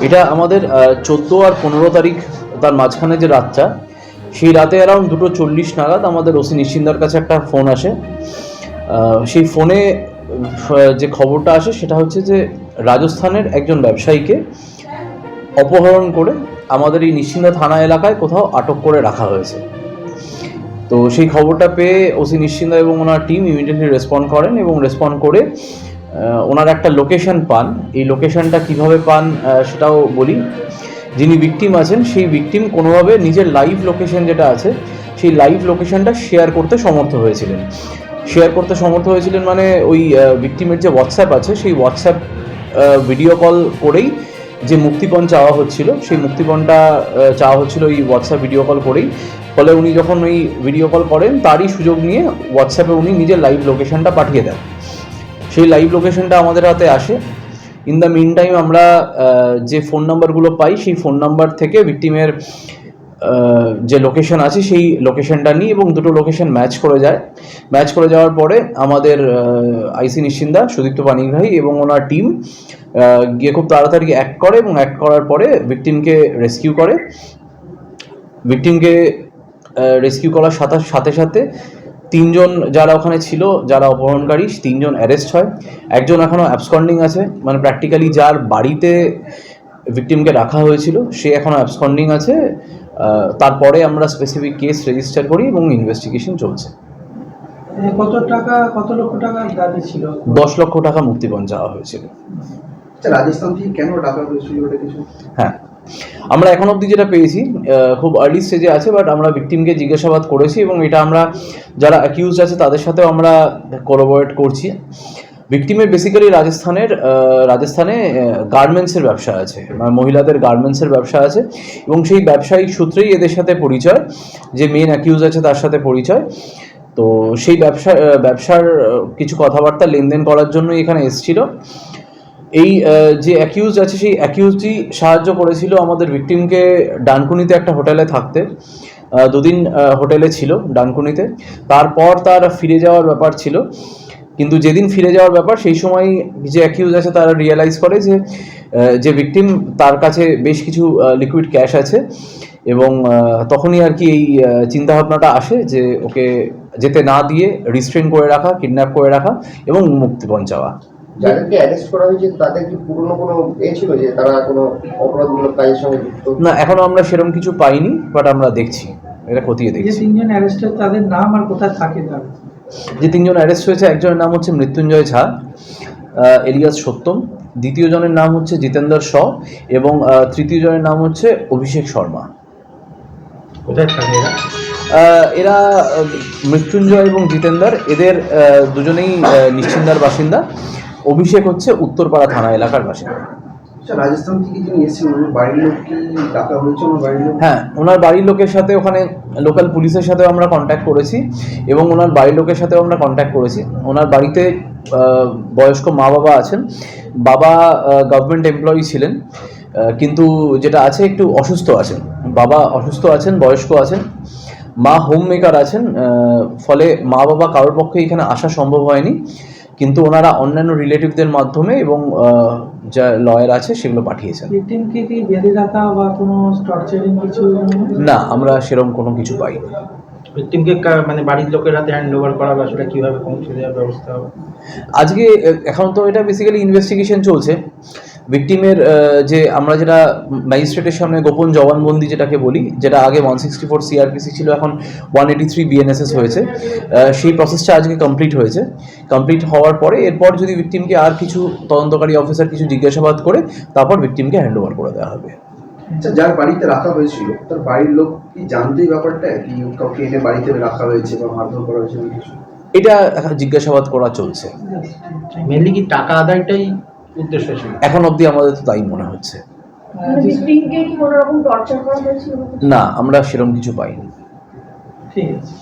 এটা আমাদের 14 আর 15 তারিখ তার মাঝখানে যে রাতটা, সেই রাতে অ্যারাউন্ড 2:40 নাগাদ আমাদের ওসি নিশ্চিন্দার কাছে একটা ফোন আসে। সেই ফোনে যে খবরটা আসে সেটা হচ্ছে যে রাজস্থানের একজন ব্যবসায়ীকে অপহরণ করে আমাদের এই নিশ্চিন্দা থানা এলাকায় কোথাও আটক করে রাখা হয়েছে। তো সেই খবরটা পেয়ে ওসি নিশ্চিন্দা এবং ওনার টিম ইমিডিয়েটলি রেসপন্ড করেন এবং রেসপন্ড করে ওনার একটা লোকেশন পান। এই লোকেশনটা কিভাবে পান সেটাও বলি। যিনি ভিকটিম আছেন সেই ভিকটিম কোনোভাবে নিজের লাইভ লোকেশন যেটা আছে সেই লাইভ লোকেশনটা শেয়ার করতে সমর্থ হয়েছিলেন। মানে ওই ভিকটিমের যে হোয়াটসঅ্যাপ আছে সেই হোয়াটসঅ্যাপ ভিডিও কল করেই যে মুক্তিপণ চাওয়া হচ্ছিল সেই মুক্তিপণটা চাওয়া হচ্ছিল ওই হোয়াটসঅ্যাপ ভিডিও কল করেই। ফলে উনি যখন ওই ভিডিও কল করেন তারই সুযোগ নিয়ে হোয়াটসঅ্যাপে উনি নিজের লাইভ লোকেশনটা পাঠিয়ে দেন। সেই লাইভ লোকেশনটা আমাদের হাতে আসে। ইন দ্য মিন টাইম আমরা যে ফোন নাম্বারগুলো পাই সেই ফোন নাম্বার থেকে ভিকটিমের যে লোকেশন আছে সেই লোকেশনটা নিই এবং দুটো লোকেশন ম্যাচ করে যাওয়ার পরে আমাদের আইসি নিশ্চিন্দা সুদীপ্ত পানিগ্রাহী এবং ওনার টিম গিয়ে খুব তাড়াতাড়ি অ্যাক্ট করে এবং অ্যাক্ট করার পরে ভিকটিমকে রেস্কিউ করার সাথে সাথে 3 জন যারা ওখানে ছিল, যারা অপহরণকারী, 3 জন অ্যারেস্ট হয়। একজন এখনও অ্যাবসকন্ডিং আছে, মানে প্র্যাকটিক্যালি যার বাড়িতে ভিকটিমকে রাখা হয়েছিল সে এখনও অ্যাবসকন্ডিং আছে। তারপরে আমরা স্পেসিফিক কেস রেজিস্টার করি এবং ইনভেস্টিগেশন চলছে। কত লক্ষ টাকা দাবি ছিল? 10 লক্ষ টাকা মুক্তিপণ চাওয়া হয়েছিল। রাজস্থান থেকে কেন টাকা হয়েছিল এটা কিছু? হ্যাঁ, আমরা এখন অবধি যেটা পেয়েছি খুব আর্লি স্টেজে আছে, বাট আমরা ভিকটিমকে জিজ্ঞাসাবাদ করেছি এবং এটা আমরা যারা অ্যাকিউজড আছে তাদের সাথেও আমরা কোলাবোরেট করছি। ভিকটিমের বেসিক্যালি রাজস্থানে গার্মেন্টসের ব্যবসা আছে, মহিলাদের গার্মেন্টসের ব্যবসা আছে এবং সেই ব্যবসায়িক সূত্রেই এদের সাথে পরিচয়, যে মেন অ্যাকিউজ আছে তার সাথে পরিচয়। তো সেই ব্যবসার কিছু কথাবার্তা লেনদেন করার জন্য এখানে এসেছিল। এই যে অ্যাকিউজ আছে সেই অ্যাকিউজটি সাহায্য করেছিল আমাদের ভিকটিমকে ডানকুনিতে একটা হোটেলে থাকতে। 2 দিন হোটেলে ছিল ডানকুনিতে। তারপর তার ফিরে যাওয়ার ব্যাপার ছিল, কিন্তু যেদিন ফিরে যাওয়ার ব্যাপার সেই সময় যে অ্যাকিউজ আছে তারা রিয়েলাইজ করে যে ভিকটিম তার কাছে বেশ কিছু লিকুইড ক্যাশ আছে এবং তখনই আর কি এই চিন্তাভাবনাটা আসে যে ওকে যেতে না দিয়ে রিস্ট্রেন করে রাখা, কিডন্যাপ করে রাখা এবং মুক্তিপণ চাওয়া। যাদেরকে অ্যারেস্ট করা হয়েছে তাদের কি পুরনো কোনো ছিল যে তারা কোনো অপরাধমূলক কাজের সঙ্গে যুক্ত? না, এখনো আমরা সেরকম কিছু পাইনি, বাট আমরা দেখছি, এটা খতিয়ে দেখছি। যে 3 জন অ্যারেস্ট হয়েছে তাদের নাম আর কোথায় থাকে তারা? যে 3 জন অ্যারেস্ট হয়েছে, একজনের নাম হচ্ছে মৃত্যুঞ্জয় ঝা এলিয়াস সত্যম, দ্বিতীয় জনের নাম হচ্ছে জিতেন্দ্র শ এবং তৃতীয় জনের নাম হচ্ছে অভিষেক শর্মা। কোথায় থাকে এরা মৃত্যুঞ্জয় এবং জিতেন্দ্র এদের দুজনেই নিশ্চিন্দার বাসিন্দা। অভিষেক হচ্ছে উত্তরপাড়া থানা এলাকার বাসিন্দা। রাজস্থান থেকে যিনি এসেছিলেন ওনার বাড়ির লোক কি ডাকা হয়েছে? ওনার বাড়ির লোক? হ্যাঁ, ওনার বাড়ির লোকের সাথে ওখানে লোকাল পুলিশের সাথেও আমরা কন্ট্যাক্ট করেছি এবং ওনার বাড়ির লোকের সাথেও আমরা কন্ট্যাক্ট করেছি। ওনার বাড়িতে বয়স্ক মা বাবা আছেন। বাবা গভর্নমেন্ট এমপ্লয়ি ছিলেন, কিন্তু যেটা আছে একটু অসুস্থ আছেন। বাবা অসুস্থ আছেন, বয়স্ক আছেন। মা হোম মেকার আছেন, ফলে মা বাবা কারোর পক্ষে এখানে আসা সম্ভব হয়নি, কিন্তু ওনারা অন্যান্য রিলেটিভদের মাধ্যমে এবং যা লয়ার আছে সেগুলো পাঠিয়েছেন। ভিকটিমকে কি বেঁধে রাখা বা কোনো টর্চারিং কিছু? না, আমরা সেরকম কোনো কিছু পাইনি। ভিকটিমকে মানে বাড়ির লোকের হাতে হ্যান্ড ওভার করা বা সেটা কীভাবে পৌঁছে দেওয়ার ব্যবস্থা হবে? আজকে এখন তো এটা বেসিক্যালি ইনভেস্টিগেশন চলছে। ভিকটিমের আমরা যেটা ম্যাজিস্ট্রেটের সামনে গোপন জবানবন্দি যেটাকে বলি, যেটা আগে 164 সিআরপিসি ছিল, এখন 183 বিএনএসএস হয়েছে, সেই প্রসেসটা আজকে কমপ্লিট হওয়ার পরে এরপর যদি ভিকটিমকে আর কিছু তদন্তকারী অফিসার কিছু জিজ্ঞাসাবাদ করে তারপর ভিকটিমকে হ্যান্ড ওভার করে দেওয়া হবে। আচ্ছা, যার বাড়িতে রাখা হয়েছিল তার বাড়ির লোক কি জানতো এই ব্যাপারটা, কি কাউকে এনে বাড়িতে রাখা হয়েছে বা মারধর করা হয়েছে কিছু? এটা জিজ্ঞাসাবাদ করা চলছে। মেনলি কি টাকা আদায়টাই উদ্দেশ্য ছিল? এখন অবধি আমাদের তো তাই মনে হচ্ছে। ভিকটিমকে কি কোনো রকম টর্চার করা হয়েছিল? না, আমরা সেরকম কিছু পাইনি। ঠিক আছে।